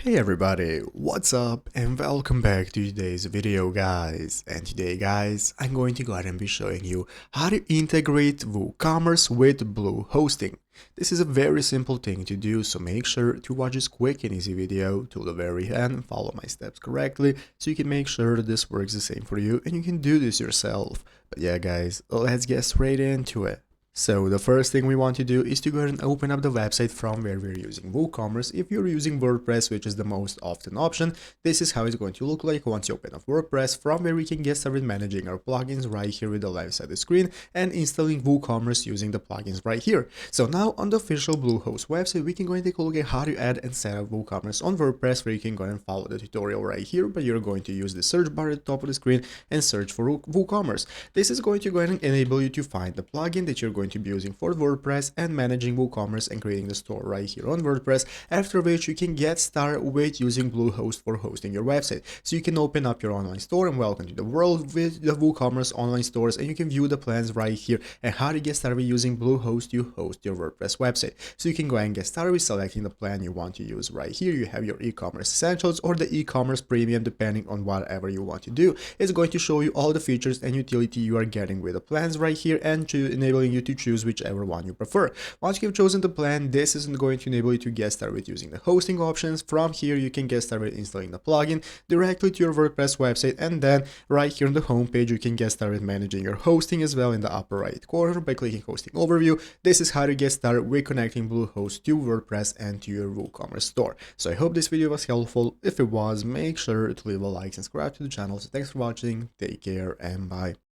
Hey everybody, what's up and welcome back to today's video guys. And today guys, I'm going to go ahead and be showing you how to integrate WooCommerce with Bluehost. This is a very simple thing to do, so make sure to watch this quick and easy video till the very end and follow my steps correctly so you can make sure that this works the same for you and you can do this yourself. But yeah guys, let's get straight into it. So the first thing we want to do is to go ahead and open up the website from where we're using WooCommerce. If you're using WordPress, which is the most often option, this is how it's going to look like once you open up WordPress, from where we can get started managing our plugins right here with the left side of the screen and installing WooCommerce using the plugins right here. So now on the official Bluehost website, we can go and take a look at how to add and set up WooCommerce on WordPress, where you can go and follow the tutorial right here, but you're going to use the search bar at the top of the screen and search for WooCommerce. This is going to go ahead and enable you to find the plugin that you're going to be using for WordPress and managing WooCommerce and creating the store right here on WordPress, after which you can get started with using Bluehost for hosting your website. So you can open up your online store and welcome to the world with the WooCommerce online stores, and you can view the plans right here and how to get started with using Bluehost to host your WordPress website. So you can go ahead and get started with selecting the plan you want to use right here. You have your e-commerce essentials or the e-commerce premium, depending on whatever you want to do. It's going to show you all the features and utility you are getting with the plans right here, and to enabling you to choose whichever one you prefer. Once you've chosen the plan, this is going to enable you to get started with using the hosting options. From here you can get started with installing the plugin directly to your WordPress website, and then right here on the home page you can get started managing your hosting as well in the upper right corner by clicking hosting overview. This is how to get started with connecting Bluehost to WordPress and to your WooCommerce store. So I hope this video was helpful. If it was, make sure to leave a like and subscribe to the channel. So thanks for watching, take care and bye.